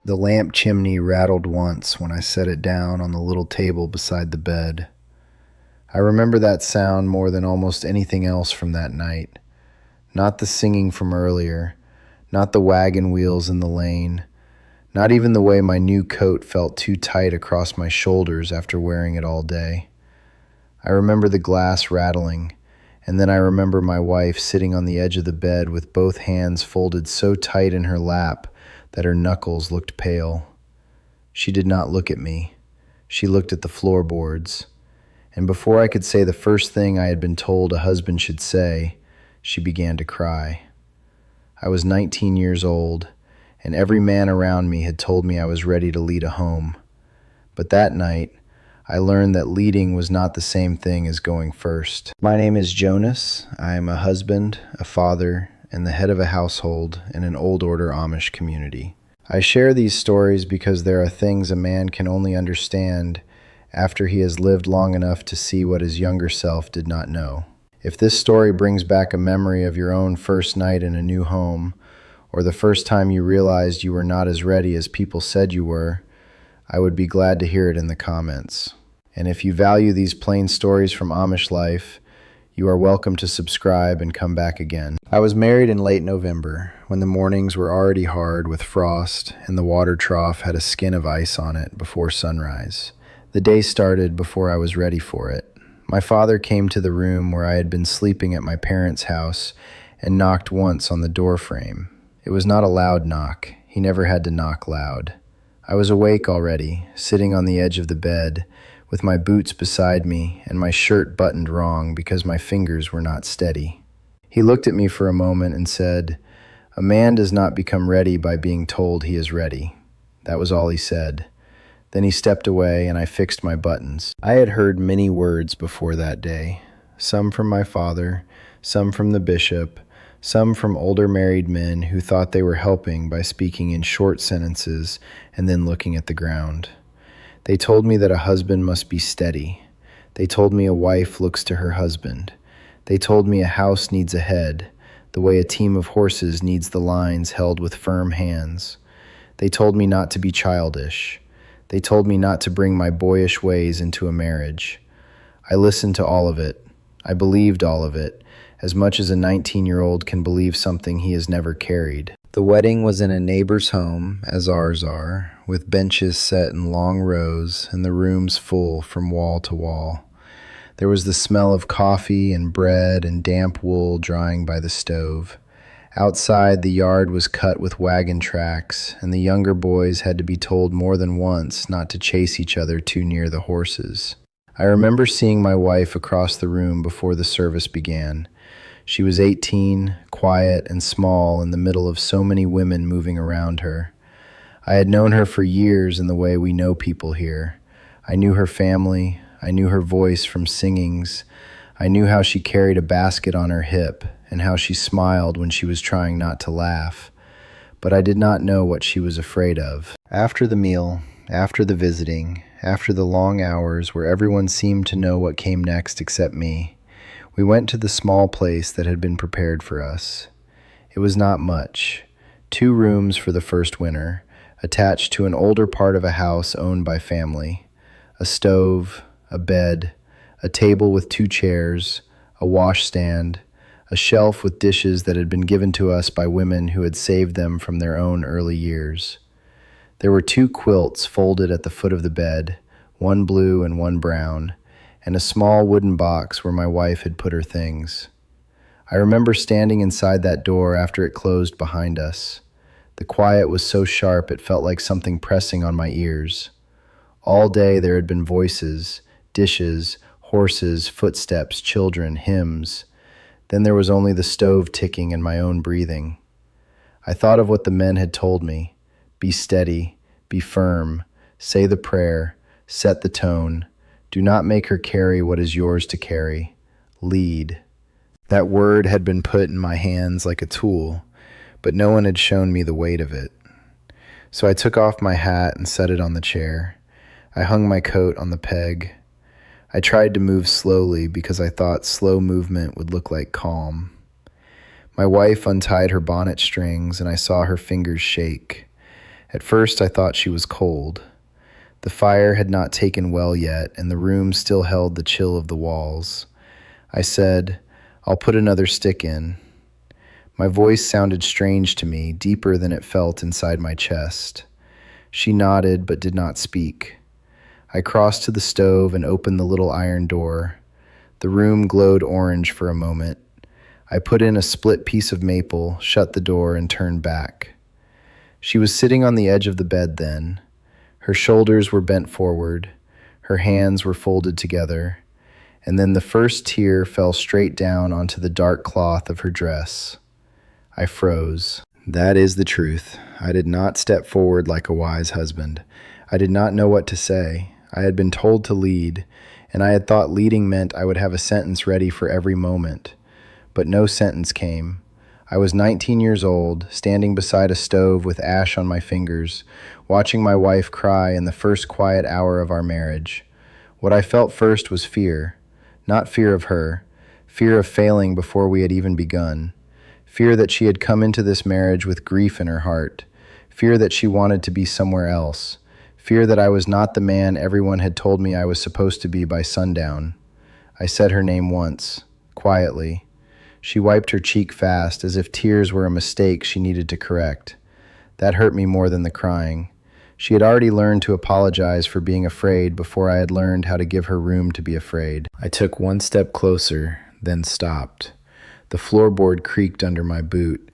The lamp chimney rattled once when I set it down on the little table beside the bed. I remember that sound more than almost anything else from that night. Not the singing from earlier, not the wagon wheels in the lane, not even the way my new coat felt too tight across my shoulders after wearing it all day. I remember the glass rattling, and then I remember my wife sitting on the edge of the bed with both hands folded so tight in her lap that her knuckles looked pale. She did not look at me. She looked at the floorboards. And before I could say the first thing I had been told a husband should say, she began to cry. I was 19 years old, and every man around me had told me I was ready to lead a home. But that night, I learned that leading was not the same thing as going first. My name is Jonas. I am a husband, a father, and the head of a household in an old order Amish community. I share these stories because there are things a man can only understand after he has lived long enough to see what his younger self did not know. If this story brings back a memory of your own first night in a new home, or the first time you realized you were not as ready as people said you were, I would be glad to hear it in the comments. And if you value these plain stories from Amish life, you are welcome to subscribe and come back again. I was married in late November, when the mornings were already hard with frost and the water trough had a skin of ice on it before sunrise. The day started before I was ready for it. My father came to the room where I had been sleeping at my parents' house and knocked once on the door frame. It was not a loud knock. He never had to knock loud. I was awake already, sitting on the edge of the bed, with my boots beside me and my shirt buttoned wrong because my fingers were not steady. He looked at me for a moment and said, "A man does not become ready by being told he is ready." That was all he said. Then he stepped away and I fixed my buttons. I had heard many words before that day, some from my father, some from the bishop, some from older married men who thought they were helping by speaking in short sentences and then looking at the ground. They told me that a husband must be steady. They told me a wife looks to her husband. They told me a house needs a head, the way a team of horses needs the lines held with firm hands. They told me not to be childish. They told me not to bring my boyish ways into a marriage. I listened to all of it. I believed all of it, as much as a 19-year-old can believe something he has never carried. The wedding was in a neighbor's home, as ours are, with benches set in long rows and the rooms full from wall to wall. There was the smell of coffee and bread and damp wool drying by the stove. Outside, the yard was cut with wagon tracks, and the younger boys had to be told more than once not to chase each other too near the horses. I remember seeing my wife across the room before the service began. She was 18, quiet and small in the middle of so many women moving around her. I had known her for years in the way we know people here. I knew her family. I knew her voice from singings. I knew how she carried a basket on her hip and how she smiled when she was trying not to laugh. But I did not know what she was afraid of. After the meal, after the visiting, after the long hours where everyone seemed to know what came next except me, we went to the small place that had been prepared for us. It was not much. 2 rooms for the first winter, attached to an older part of a house owned by family. A stove, a bed, a table with 2 chairs, a washstand, a shelf with dishes that had been given to us by women who had saved them from their own early years. There were 2 quilts folded at the foot of the bed, one blue and one brown, and a small wooden box where my wife had put her things. I remember standing inside that door after it closed behind us. The quiet was so sharp it felt like something pressing on my ears. All day there had been voices, dishes, horses, footsteps, children, hymns. Then there was only the stove ticking and my own breathing. I thought of what the men had told me. Be steady, be firm, say the prayer, set the tone. Do not make her carry what is yours to carry. Lead. That word had been put in my hands like a tool, but no one had shown me the weight of it. So I took off my hat and set it on the chair. I hung my coat on the peg. I tried to move slowly because I thought slow movement would look like calm. My wife untied her bonnet strings and I saw her fingers shake. At first I thought she was cold. The fire had not taken well yet, and the room still held the chill of the walls. I said, "I'll put another stick in." My voice sounded strange to me, deeper than it felt inside my chest. She nodded but did not speak. I crossed to the stove and opened the little iron door. The room glowed orange for a moment. I put in a split piece of maple, shut the door, and turned back. She was sitting on the edge of the bed then. Her shoulders were bent forward. Her hands were folded together. And then the first tear fell straight down onto the dark cloth of her dress. I froze. That is the truth. I did not step forward like a wise husband. I did not know what to say. I had been told to lead, and I had thought leading meant I would have a sentence ready for every moment. But no sentence came. I was 19 years old, standing beside a stove with ash on my fingers, watching my wife cry in the first quiet hour of our marriage. What I felt first was fear. Not fear of her, fear of failing before we had even begun. Fear that she had come into this marriage with grief in her heart. Fear that she wanted to be somewhere else. Fear that I was not the man everyone had told me I was supposed to be by sundown. I said her name once, quietly. She wiped her cheek fast, as if tears were a mistake she needed to correct. That hurt me more than the crying. She had already learned to apologize for being afraid before I had learned how to give her room to be afraid. I took one step closer, then stopped. The floorboard creaked under my boot.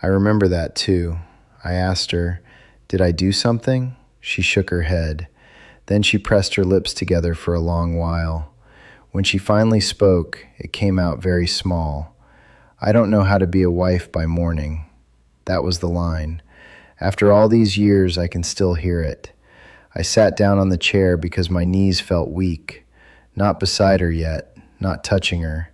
I remember that too. I asked her, "Did I do something?" She shook her head. Then she pressed her lips together for a long while. When she finally spoke, it came out very small. "I don't know how to be a wife by morning." That was the line. After all these years, I can still hear it. I sat down on the chair because my knees felt weak. Not beside her yet, not touching her.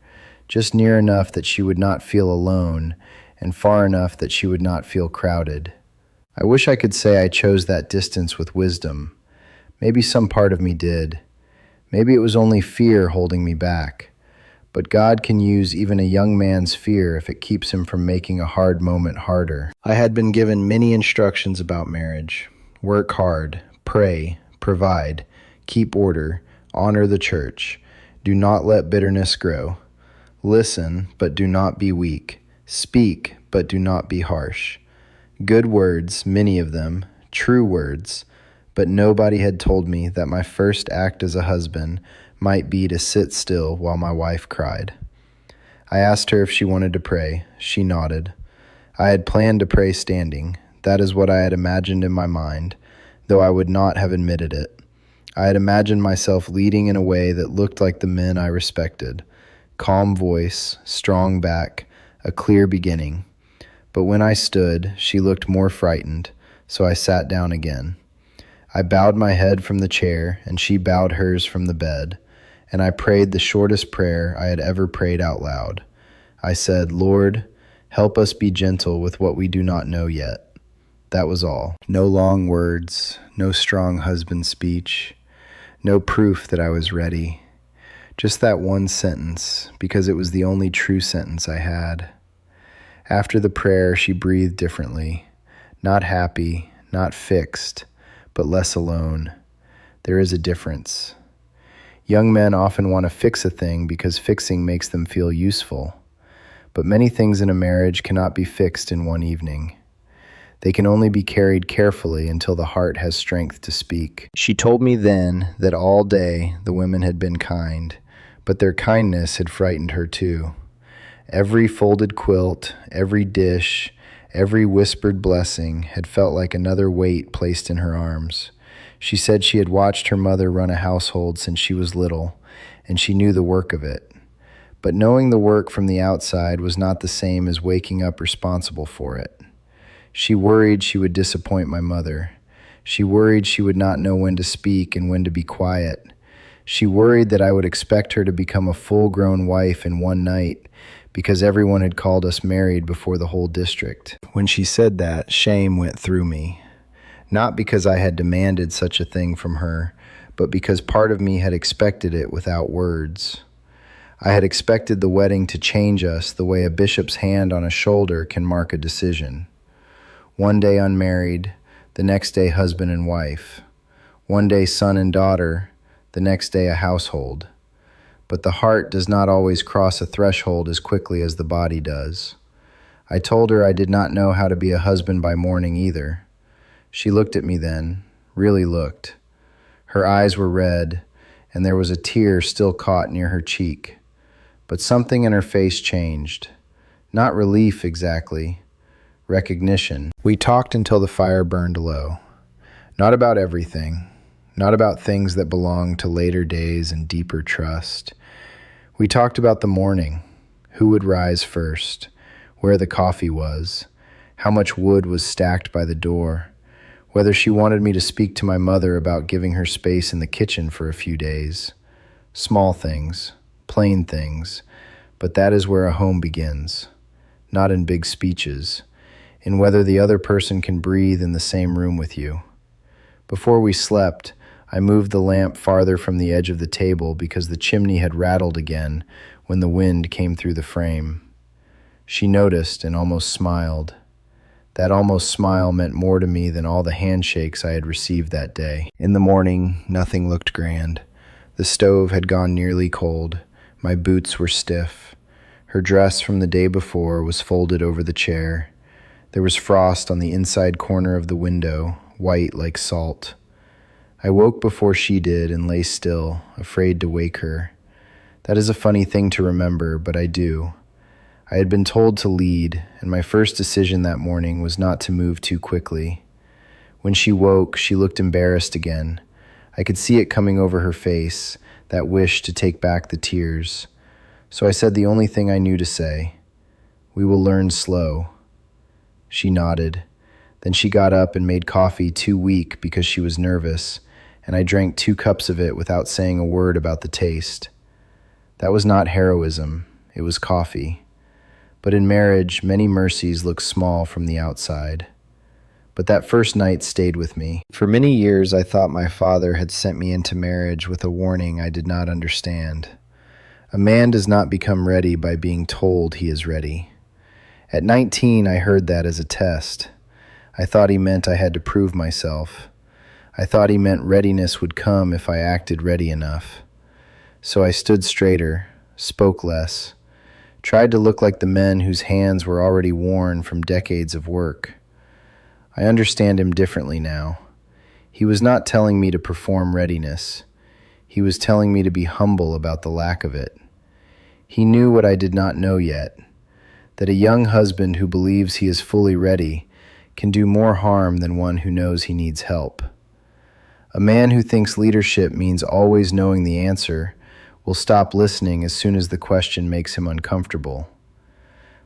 Just near enough that she would not feel alone, and far enough that she would not feel crowded. I wish I could say I chose that distance with wisdom. Maybe some part of me did. Maybe it was only fear holding me back. But God can use even a young man's fear if it keeps him from making a hard moment harder. I had been given many instructions about marriage. Work hard, pray, provide, keep order, honor the church. Do not let bitterness grow. Listen, but do not be weak. Speak, but do not be harsh. Good words, many of them, true words, but nobody had told me that my first act as a husband might be to sit still while my wife cried. I asked her if she wanted to pray. She nodded. I had planned to pray standing. That is what I had imagined in my mind, though I would not have admitted it. I had imagined myself leading in a way that looked like the men I respected. Calm voice, strong back, a clear beginning. But when I stood, she looked more frightened, so I sat down again. I bowed my head from the chair, and she bowed hers from the bed, and I prayed the shortest prayer I had ever prayed out loud. I said, "Lord, help us be gentle with what we do not know yet." That was all. No long words, no strong husband speech, no proof that I was ready. Just that one sentence, because it was the only true sentence I had. After the prayer, she breathed differently, not happy, not fixed, but less alone. There is a difference. Young men often want to fix a thing because fixing makes them feel useful. But many things in a marriage cannot be fixed in one evening. They can only be carried carefully until the heart has strength to speak. She told me then that all day the women had been kind, but their kindness had frightened her too. Every folded quilt, every dish, every whispered blessing had felt like another weight placed in her arms. She said she had watched her mother run a household since she was little, and she knew the work of it. But knowing the work from the outside was not the same as waking up responsible for it. She worried she would disappoint my mother. She worried she would not know when to speak and when to be quiet. She worried that I would expect her to become a full-grown wife in one night, because everyone had called us married before the whole district. When she said that, shame went through me. Not because I had demanded such a thing from her, but because part of me had expected it without words. I had expected the wedding to change us the way a bishop's hand on a shoulder can mark a decision. One day unmarried, the next day husband and wife, one day son and daughter, the next day a household. But the heart does not always cross a threshold as quickly as the body does. I told her I did not know how to be a husband by morning either. She looked at me then, really looked. Her eyes were red, and there was a tear still caught near her cheek. But something in her face changed. Not relief exactly, recognition. We talked until the fire burned low. Not about everything, not about things that belonged to later days and deeper trust. We talked about the morning, who would rise first, where the coffee was, how much wood was stacked by the door, whether she wanted me to speak to my mother about giving her space in the kitchen for a few days. Small things, plain things, but that is where a home begins, not in big speeches, in whether the other person can breathe in the same room with you. Before we slept, I moved the lamp farther from the edge of the table because the chimney had rattled again when the wind came through the frame. She noticed and almost smiled. That almost smile meant more to me than all the handshakes I had received that day. In the morning, nothing looked grand. The stove had gone nearly cold. My boots were stiff. Her dress from the day before was folded over the chair. There was frost on the inside corner of the window, white like salt. I woke before she did and lay still, afraid to wake her. That is a funny thing to remember, but I do. I had been told to lead, and my first decision that morning was not to move too quickly. When she woke, she looked embarrassed again. I could see it coming over her face, that wish to take back the tears. So I said the only thing I knew to say. We will learn slow. She nodded. Then she got up and made coffee too weak because she was nervous, and I drank 2 cups of it without saying a word about the taste. That was not heroism, it was coffee. But in marriage, many mercies look small from the outside. But that first night stayed with me. For many years, I thought my father had sent me into marriage with a warning I did not understand. A man does not become ready by being told he is ready. At 19, I heard that as a test. I thought he meant I had to prove myself. I thought he meant readiness would come if I acted ready enough. So I stood straighter, spoke less, tried to look like the men whose hands were already worn from decades of work. I understand him differently now. He was not telling me to perform readiness. He was telling me to be humble about the lack of it. He knew what I did not know yet, that a young husband who believes he is fully ready can do more harm than one who knows he needs help. A man who thinks leadership means always knowing the answer will stop listening as soon as the question makes him uncomfortable.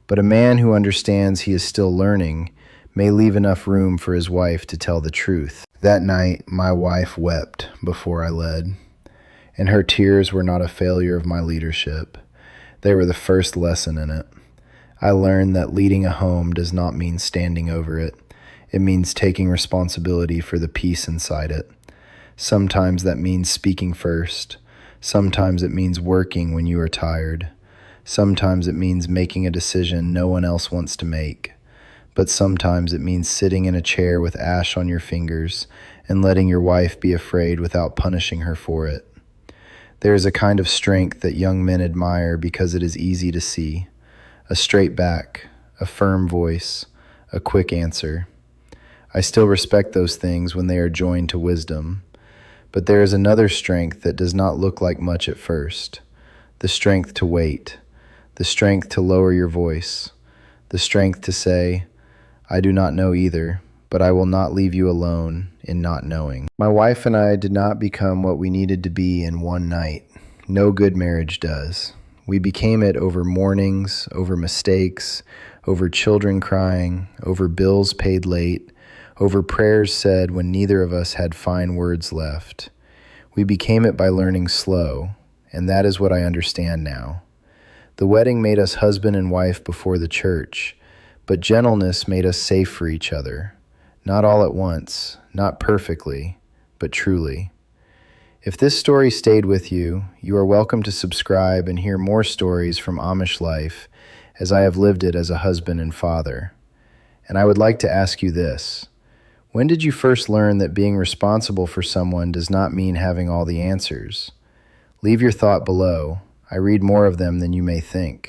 But a man who understands he is still learning may leave enough room for his wife to tell the truth. That night, my wife wept before I led, and her tears were not a failure of my leadership. They were the first lesson in it. I learned that leading a home does not mean standing over it. It means taking responsibility for the peace inside it. Sometimes that means speaking first. Sometimes it means working when you are tired. Sometimes it means making a decision no one else wants to make. But sometimes it means sitting in a chair with ash on your fingers and letting your wife be afraid without punishing her for it. There is a kind of strength that young men admire because it is easy to see. A straight back, a firm voice, a quick answer. I still respect those things when they are joined to wisdom. But there is another strength that does not look like much at first. The strength to wait. The strength to lower your voice. The strength to say, I do not know either, but I will not leave you alone in not knowing. My wife and I did not become what we needed to be in one night. No good marriage does. We became it over mornings, over mistakes, over children crying, over bills paid late, over prayers said when neither of us had fine words left. We became it by learning slow, and that is what I understand now. The wedding made us husband and wife before the church, but gentleness made us safe for each other. Not all at once, not perfectly, but truly. If this story stayed with you, you are welcome to subscribe and hear more stories from Amish life as I have lived it as a husband and father. And I would like to ask you this. When did you first learn that being responsible for someone does not mean having all the answers? Leave your thought below. I read more of them than you may think.